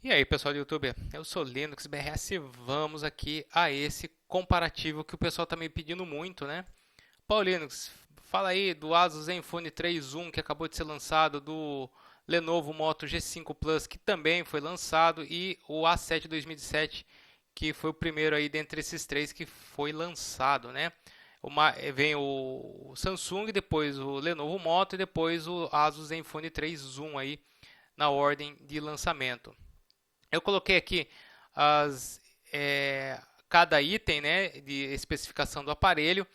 E aí, pessoal do YouTube, eu sou Linux BRS e vamos aqui a esse comparativo que o pessoal está me pedindo muito, né? Pô, Linux, fala aí do Asus Zenfone 3.1 que acabou de ser lançado, do Lenovo Moto G5 Plus que também foi lançado e o A7 2007 que foi o primeiro aí dentre esses três que foi lançado, né? Vem o Samsung, depois o Lenovo Moto e depois o Asus Zenfone 3.1 aí na ordem de lançamento. Eu coloquei aqui as, é, cada item, né, de especificação do aparelho,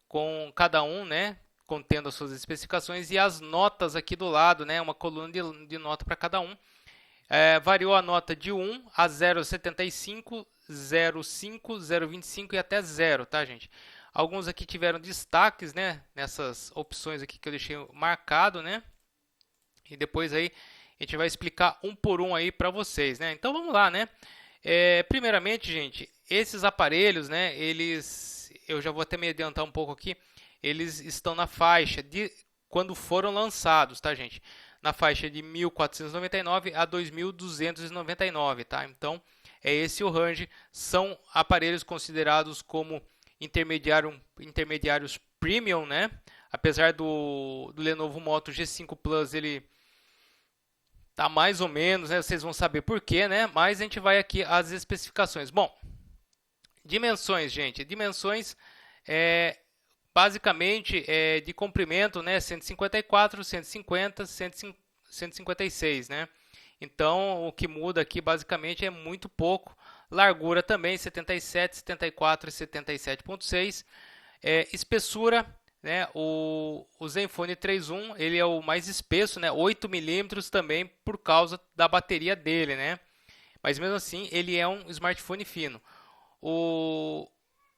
com cada um, né, contendo as suas especificações e as notas aqui do lado, né, uma coluna de nota para cada um. Variou a nota de 1 a 0,75, 0,5, 0,25 e até 0, tá, gente? Alguns aqui tiveram destaques, né, nessas opções aqui que eu deixei marcado, né? E depois aí a gente vai explicar um por um aí para vocês, né? Então vamos lá, né? Primeiramente, gente, esses aparelhos, né? Eu já vou até me adiantar um pouco aqui. Eles estão na faixa de quando foram lançados, tá, gente? Na faixa de 1.499 a 2.299, tá? Então é esse o range. São aparelhos considerados como intermediários premium, né? Apesar do Lenovo Moto G5 Plus, ele tá mais ou menos, né? Vocês vão saber por quê, né? Mas a gente vai aqui às especificações. Bom, dimensões, gente. Dimensões é basicamente de comprimento, né? 154, 150, 156, né? Então, o que muda aqui basicamente é muito pouco. Largura também 77, 74 e 77,6. Espessura, né? O Zenfone 3.1 ele é o mais espesso, né? 8 milímetros também por causa da bateria dele, né? Mas mesmo assim ele é um smartphone fino. O,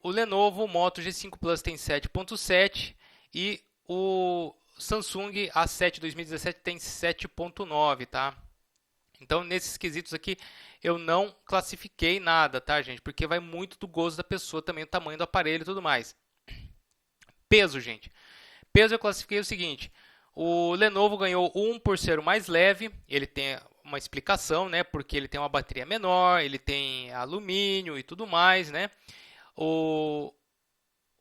o Lenovo Moto G5 Plus tem 7,7 e o Samsung A7 2017 tem 7,9, tá? Então, nesses quesitos aqui, eu não classifiquei nada, tá, gente? Porque vai muito do gosto da pessoa também, o tamanho do aparelho e tudo mais. Peso, gente. Peso eu classifiquei o seguinte: o Lenovo ganhou um por ser o mais leve. Ele tem uma explicação, né? Porque ele tem uma bateria menor, ele tem alumínio e tudo mais, né? O,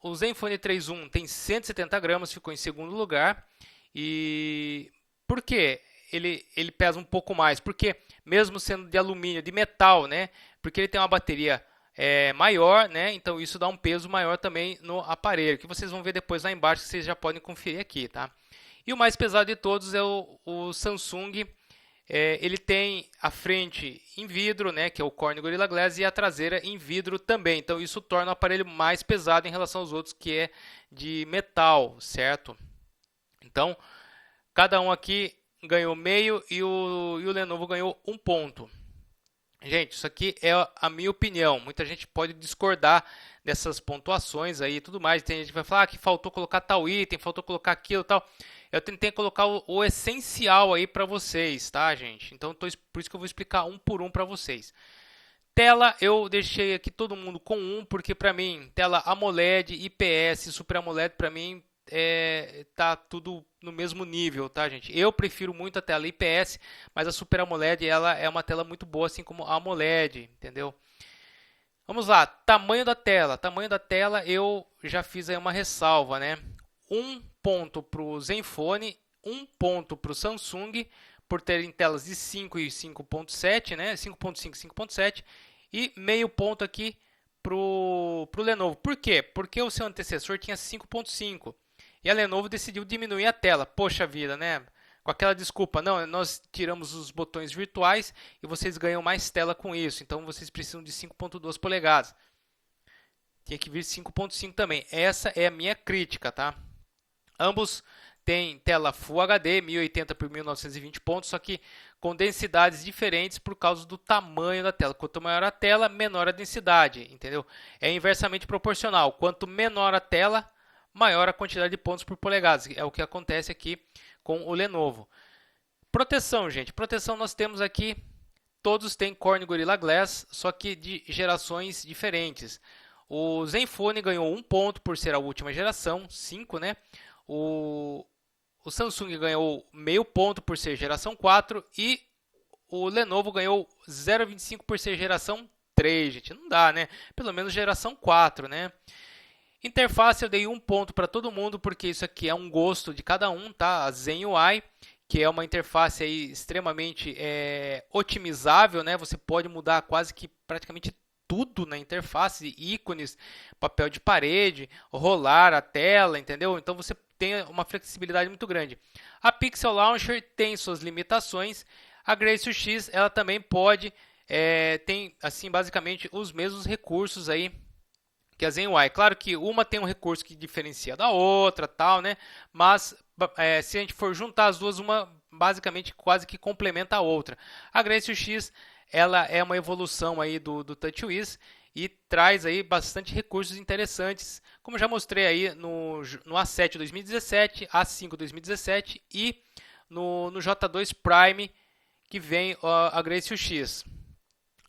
o Zenfone 3.1 tem 170 gramas, ficou em segundo lugar. E por quê? Ele pesa um pouco mais, porque mesmo sendo de alumínio, de metal, né? Porque ele tem uma bateria maior, né? Então isso dá um peso maior também no aparelho, que vocês vão ver depois lá embaixo, que vocês já podem conferir aqui, tá? E o mais pesado de todos é o Samsung. Ele tem a frente em vidro, né, que é o Corning Gorilla Glass, e a traseira em vidro também. Então isso torna o aparelho mais pesado em relação aos outros, que é de metal, certo? Então cada um aqui ganhou meio e o Lenovo ganhou um ponto. Gente, isso aqui é a minha opinião. Muita gente pode discordar dessas pontuações aí e tudo mais. Tem gente que vai falar que faltou colocar tal item, faltou colocar aquilo e tal. Eu tentei colocar o essencial aí para vocês, tá, gente? Então, por isso que eu vou explicar um por um para vocês. Tela, eu deixei aqui todo mundo com um, porque para mim, tela AMOLED, IPS, Super AMOLED, para mim tá tudo no mesmo nível, tá, gente? Eu prefiro muito a tela IPS, mas a Super AMOLED ela é uma tela muito boa, assim como a AMOLED, entendeu? Vamos lá, tamanho da tela. Tamanho da tela eu já fiz aí uma ressalva, né? Um ponto para o Zenfone, um ponto para o Samsung, por terem telas de 5 e 5.7, né? 5.5 e 5.7, e meio ponto aqui para o Lenovo. Por quê? Porque o seu antecessor tinha 5.5 e a Lenovo decidiu diminuir a tela. Poxa vida, né? Com aquela desculpa, não, nós tiramos os botões virtuais e vocês ganham mais tela com isso. Então vocês precisam de 5.2 polegadas. Tinha que vir 5.5 também. Essa é a minha crítica, tá? Ambos têm tela Full HD, 1080 por 1920 pontos, só que com densidades diferentes por causa do tamanho da tela. Quanto maior a tela, menor a densidade, entendeu? É inversamente proporcional. Quanto menor a tela, maior a quantidade de pontos por polegadas. É o que acontece aqui com o Lenovo. Proteção, gente. Proteção nós temos aqui. Todos têm Corning Gorilla Glass, só que de gerações diferentes. O Zenfone ganhou um ponto por ser a última geração, 5, né? O, o Samsung ganhou meio ponto por ser geração 4 e o Lenovo ganhou 0,25 por ser geração 3, gente. Não dá, né? Pelo menos geração 4, né? Interface eu dei um ponto para todo mundo, porque isso aqui é um gosto de cada um, tá? A Zen UI, que é uma interface aí extremamente otimizável, né? Você pode mudar quase que praticamente tudo na interface, ícones, papel de parede, rolar a tela, entendeu? Então você tem uma flexibilidade muito grande. A Pixel Launcher tem suas limitações. A Gracio X, ela também pode, tem assim basicamente os mesmos recursos aí que a ZenUI. Claro que uma tem um recurso que diferencia da outra, tal, né? Mas se a gente for juntar as duas, uma basicamente quase que complementa a outra. A Gracio X, ela é uma evolução aí do TouchWiz e traz aí bastante recursos interessantes, como eu já mostrei aí no A7 2017, A5 2017 e no J2 Prime, que vem a Gracio X.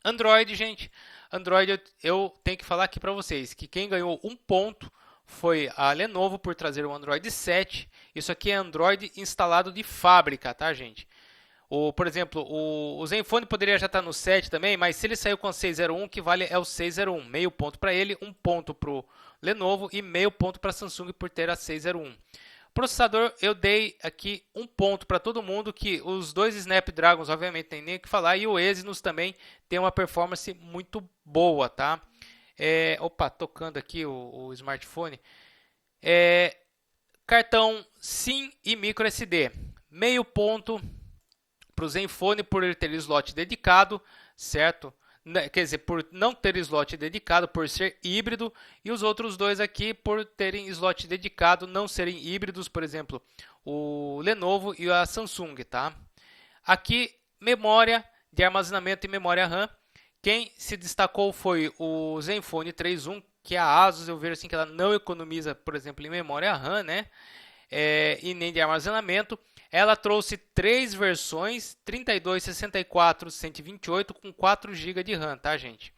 Android, gente, Android eu tenho que falar aqui para vocês que quem ganhou um ponto foi a Lenovo por trazer o Android 7. Isso aqui é Android instalado de fábrica, tá, gente? Por exemplo, o Zenfone poderia já estar no 7 também, mas se ele saiu com o 601, o que vale é o 601. Meio ponto para ele, um ponto para o Lenovo e meio ponto para a Samsung por ter a 601. Processador, eu dei aqui um ponto para todo mundo, que os dois Snapdragons, obviamente, tem nem o que falar, e o Exynos também tem uma performance muito boa, tá? Opa, tocando aqui o smartphone. Cartão SIM e microSD. Meio ponto para o Zenfone por ele ter slot dedicado, certo? Quer dizer, por não ter slot dedicado, por ser híbrido, e os outros dois aqui por terem slot dedicado, não serem híbridos, por exemplo, o Lenovo e a Samsung, tá? Aqui, memória de armazenamento e memória RAM. Quem se destacou foi o Zenfone 3.1, que a Asus eu vejo assim que ela não economiza, por exemplo, em memória RAM, né? E nem de armazenamento. Ela trouxe três versões, 32, 64, 128 com 4 GB de RAM, tá, gente?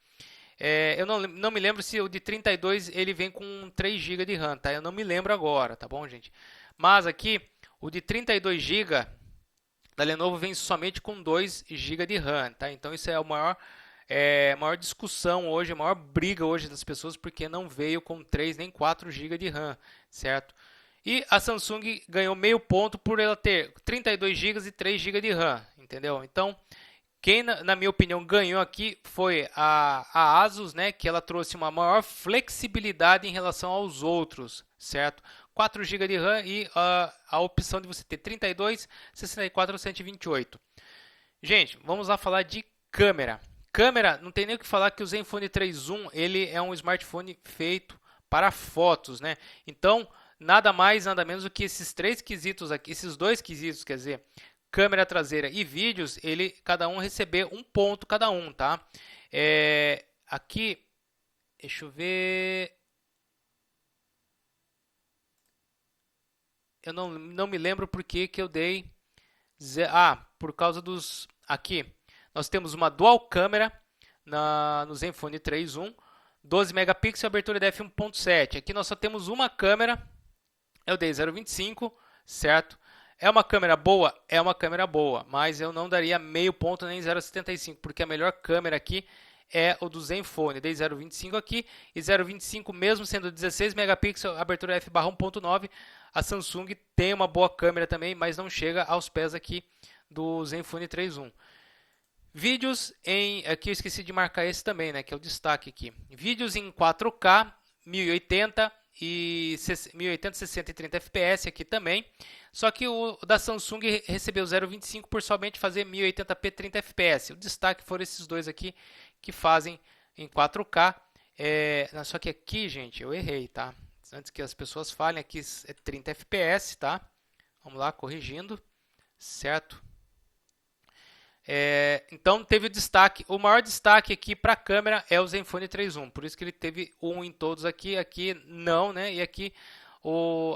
Eu não me lembro se o de 32 ele vem com 3 GB de RAM, tá? Eu não me lembro agora, tá bom, gente? Mas aqui, o de 32 GB da Lenovo vem somente com 2 GB de RAM, tá? Então isso é a maior discussão hoje, a maior briga hoje das pessoas, porque não veio com 3 nem 4 GB de RAM, certo? E a Samsung ganhou meio ponto por ela ter 32 GB e 3 GB de RAM, entendeu? Então, quem na minha opinião ganhou aqui foi a Asus, né, que ela trouxe uma maior flexibilidade em relação aos outros, certo? 4 GB de RAM e a opção de você ter 32, 64 ou 128. Gente, vamos lá falar de câmera. Câmera, não tem nem o que falar que o Zenfone 3.1, ele é um smartphone feito para fotos, né? Então, nada mais, nada menos do que esses três quesitos aqui, esses dois quesitos, quer dizer, câmera traseira e vídeos, cada um receber um ponto cada um, tá? Aqui, deixa eu ver, eu não me lembro por que eu dei, por causa dos, aqui, nós temos uma dual câmera no Zenfone 3.1, 12 megapixels, abertura de f1.7. Aqui nós só temos uma câmera. Eu dei 0,25, certo? É uma câmera boa? É uma câmera boa, mas eu não daria meio ponto nem 0,75, porque a melhor câmera aqui é o do Zenfone. Dei 0,25 aqui e 0,25 mesmo sendo 16 megapixels, abertura f/1.9. A Samsung tem uma boa câmera também, mas não chega aos pés aqui do Zenfone 3.1. Vídeos aqui eu esqueci de marcar esse também, né, que é o destaque aqui. Vídeos em 4K, 1080 e 1080, 60 e 30 fps aqui também. Só que o da Samsung recebeu 0,25 por somente fazer 1080p 30 fps. O destaque foram esses dois aqui que fazem em 4K. Só que aqui, gente, eu errei, tá? Antes que as pessoas falem, aqui é 30 fps, tá? Vamos lá, corrigindo, certo? Então teve o destaque, o maior destaque aqui para a câmera é o Zenfone 3.1, por isso que ele teve 1 em todos aqui não, né? E aqui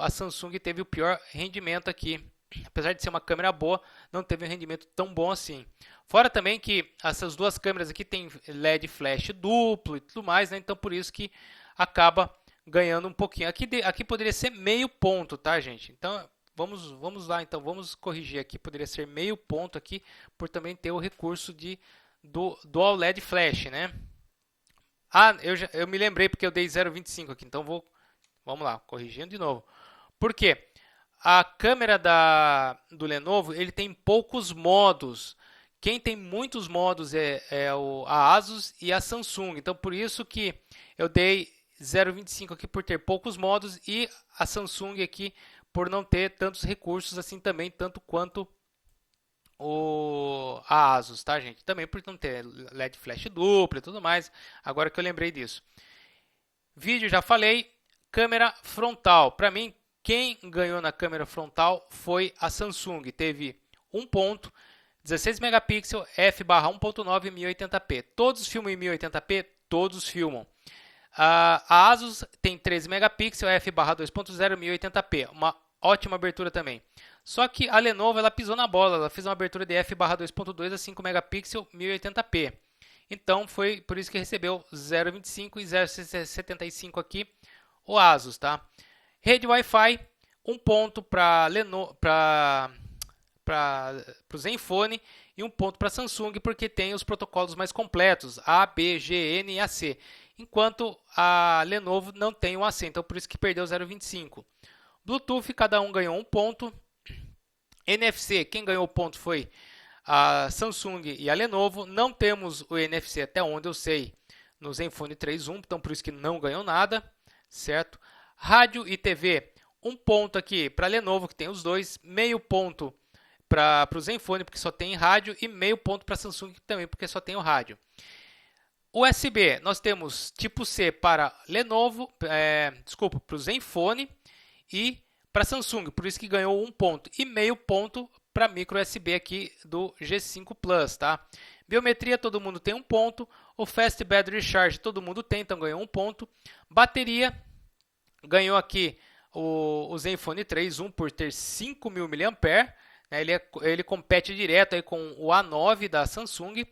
a Samsung teve o pior rendimento aqui, apesar de ser uma câmera boa, não teve um rendimento tão bom assim. Fora também que essas duas câmeras aqui tem LED flash duplo e tudo mais, né? Então por isso que acaba ganhando um pouquinho. Aqui poderia ser meio ponto, tá, gente? Então Vamos lá, então, vamos corrigir aqui. Poderia ser meio ponto aqui, por também ter o recurso do OLED Flash, né? Ah, eu me lembrei porque eu dei 0,25 aqui, então vamos lá, corrigindo de novo. Por quê? A câmera do Lenovo, ele tem poucos modos. Quem tem muitos modos a Asus e a Samsung. Então, por isso que eu dei 0,25 aqui por ter poucos modos e a Samsung aqui por não ter tantos recursos assim também, tanto quanto a Asus, tá, gente? Também por não ter LED flash duplo e tudo mais. Agora que eu lembrei disso. Vídeo já falei. Câmera frontal. Para mim, quem ganhou na câmera frontal foi a Samsung. Teve um ponto, 16 megapixels, f/1.9 1080p. Todos filmam em 1080p? Todos filmam. A Asus tem 13 megapixels, f/2.0 1080p. Uma ótima abertura também. Só que a Lenovo ela pisou na bola, ela fez uma abertura de f/2.2 a 5 megapixels 1080p. Então foi por isso que recebeu 0,25 e 0,75 aqui o Asus, tá? Rede Wi-Fi, um ponto para o Zenfone e um ponto para Samsung porque tem os protocolos mais completos, A, B, G, N e AC. Enquanto a Lenovo não tem o AC, então por isso que perdeu 0,25. Bluetooth, cada um ganhou um ponto. NFC, quem ganhou o ponto foi a Samsung e a Lenovo. Não temos o NFC até onde eu sei no Zenfone 3.1, então por isso que não ganhou nada, certo? Rádio e TV, um ponto aqui para a Lenovo, que tem os dois, meio ponto para o Zenfone, porque só tem rádio, e meio ponto para a Samsung também, porque só tem o rádio. USB, nós temos tipo C para Lenovo, para o Zenfone e para Samsung, por isso que ganhou um ponto. E meio ponto para micro USB aqui do G5 Plus, tá? Biometria, todo mundo tem um ponto. O Fast Battery Charge, todo mundo tem, então ganhou um ponto. Bateria, ganhou aqui o Zenfone 3.1 por ter 5.000 mAh. Ele compete direto aí com o A9 da Samsung.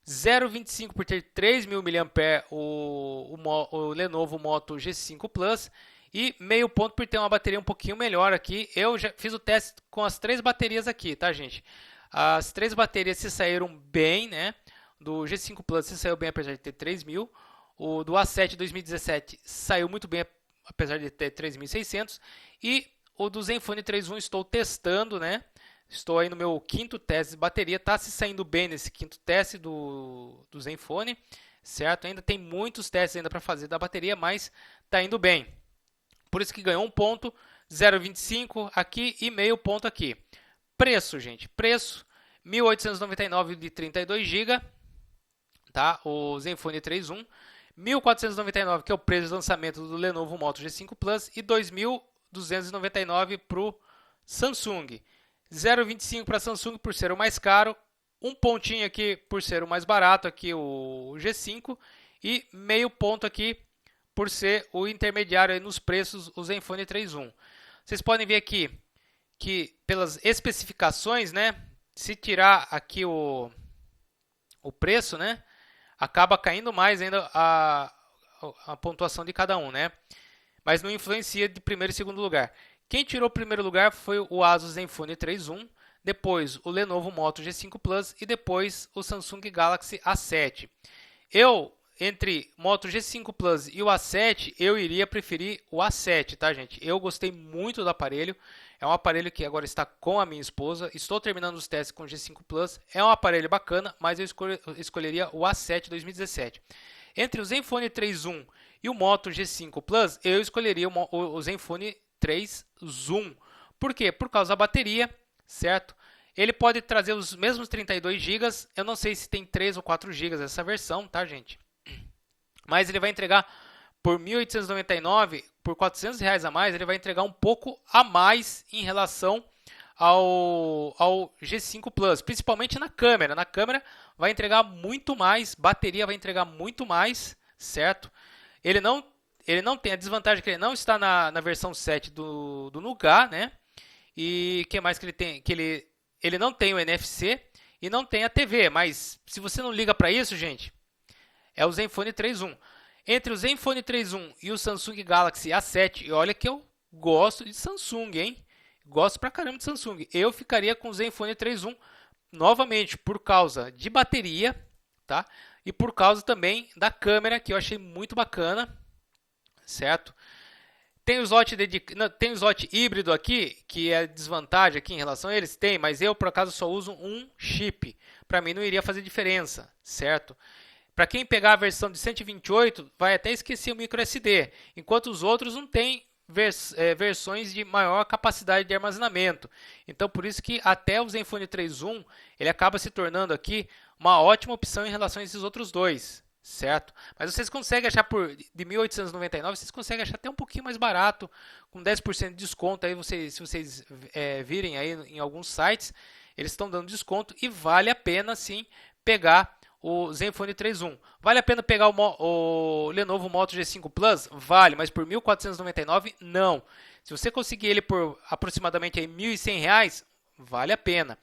0,25 por ter 3.000 mAh o Lenovo Moto G5 Plus. E meio ponto por ter uma bateria um pouquinho melhor aqui. Eu já fiz o teste com as 3 baterias aqui, tá, gente? As 3 baterias se saíram bem, né? Do G5 Plus se saiu bem apesar de ter 3.000. O do A7 2017 saiu muito bem apesar de ter 3.600. E o do Zenfone 3.1 estou testando, né? Estou aí no meu 5º teste de bateria. Tá se saindo bem nesse 5º teste do Zenfone, certo? Ainda tem muitos testes ainda para fazer da bateria, mas tá indo bem. Por isso que ganhou um ponto, 0,25 aqui e meio ponto aqui. Preço, gente. Preço, 1.899 de 32 GB, tá? O Zenfone 3.1. 1.499, que é o preço de lançamento do Lenovo Moto G5 Plus. E 2.299 para o Samsung. 0,25 para Samsung por ser o mais caro. Um pontinho aqui por ser o mais barato, aqui o G5. E meio ponto aqui por ser o intermediário aí nos preços, o Zenfone 3.1. Vocês podem ver aqui que pelas especificações, né, se tirar aqui o preço, né, acaba caindo mais ainda a pontuação de cada um, né, mas não influencia de primeiro e segundo lugar. Quem tirou o primeiro lugar foi o Asus Zenfone 3.1, depois o Lenovo Moto G5 Plus e depois o Samsung Galaxy A7. Entre Moto G5 Plus e o A7, eu iria preferir o A7, tá, gente? Eu gostei muito do aparelho. É um aparelho que agora está com a minha esposa. Estou terminando os testes com o G5 Plus. É um aparelho bacana, mas eu escolheria o A7 2017. Entre o Zenfone 3.1 e o Moto G5 Plus, eu escolheria o Zenfone 3 Zoom. Por quê? Por causa da bateria, certo? Ele pode trazer os mesmos 32 GB. Eu não sei se tem 3 ou 4 GB essa versão, tá, gente? Mas ele vai entregar por 1.899, por R$400 a mais, ele vai entregar um pouco a mais em relação ao G5 Plus, principalmente na câmera. Na câmera vai entregar muito mais, bateria vai entregar muito mais, certo? Ele não tem a desvantagem que ele não está na versão 7 do Nougat, né? E o que mais que ele tem? Que ele não tem o NFC e não tem a TV, mas se você não liga para isso, gente, é o Zenfone 3.1. Entre o Zenfone 3.1 e o Samsung Galaxy A7, e olha que eu gosto de Samsung, hein? Gosto pra caramba de Samsung. Eu ficaria com o Zenfone 3.1 novamente por causa de bateria, tá? E por causa também da câmera, que eu achei muito bacana, certo? Tem o slot, tem o slot híbrido aqui, que é desvantagem aqui em relação a eles? Tem, mas eu por acaso só uso um chip. Para mim não iria fazer diferença, certo? Para quem pegar a versão de 128, vai até esquecer o micro SD, enquanto os outros não têm versões de maior capacidade de armazenamento. Então, por isso que até o Zenfone 3.1 ele acaba se tornando aqui uma ótima opção em relação a esses outros dois, certo? Mas vocês conseguem achar por de 1.899, vocês conseguem achar até um pouquinho mais barato, com 10% de desconto. Aí se vocês virem aí em alguns sites, eles estão dando desconto e vale a pena sim pegar o Zenfone 3.1. Vale a pena pegar o Lenovo Moto G5 Plus? Vale, mas por 1.499 não. Se você conseguir ele por aproximadamente R$ 1.100, vale a pena.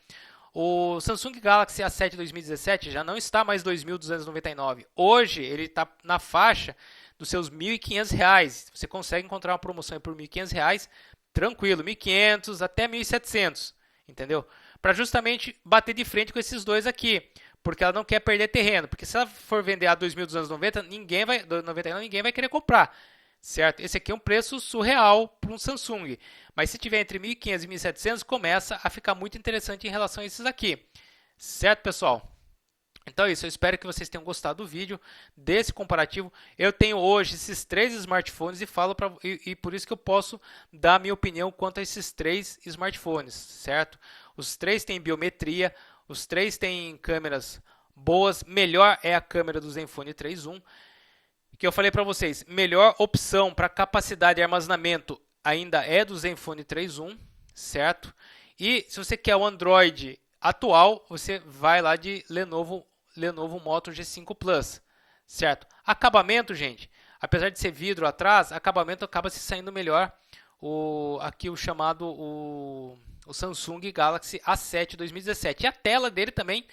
O Samsung Galaxy A7 2017 já não está mais R$ 2.299. Hoje ele está na faixa dos seus R$ 1.500. Você consegue encontrar uma promoção por R$ 1.500, tranquilo, 1.500 até 1.700, entendeu? Para justamente bater de frente com esses dois aqui, porque ela não quer perder terreno, porque se ela for vender a 2.290, ninguém vai querer comprar, certo? Esse aqui é um preço surreal para um Samsung, mas se tiver entre 1.500 e 1.700, começa a ficar muito interessante em relação a esses aqui, certo, pessoal? Então é isso, eu espero que vocês tenham gostado do vídeo, desse comparativo. Eu tenho hoje esses três smartphones e por isso que eu posso dar a minha opinião quanto a esses três smartphones, certo? Os três têm biometria, os três têm câmeras boas, melhor é a câmera do Zenfone 3.1, que eu falei para vocês, melhor opção para capacidade de armazenamento ainda é do Zenfone 3.1, certo? E se você quer o Android atual, você vai lá de Lenovo Moto G5 Plus, certo? Acabamento, gente, apesar de ser vidro atrás, acabamento acaba se saindo melhor. Aqui o chamado o Samsung Galaxy A7 2017. E a tela dele também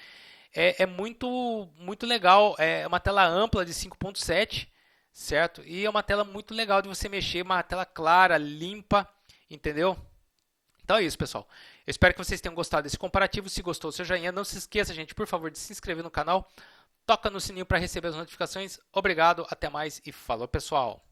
é muito legal, é uma tela ampla de 5.7, certo? E é uma tela muito legal de você mexer, uma tela clara, limpa, entendeu? Então é isso, pessoal. Eu espero que vocês tenham gostado desse comparativo. Se gostou, seu joinha. Não se esqueça, gente, por favor, de se inscrever no canal. Toca no sininho para receber as notificações. Obrigado, até mais e falou, pessoal.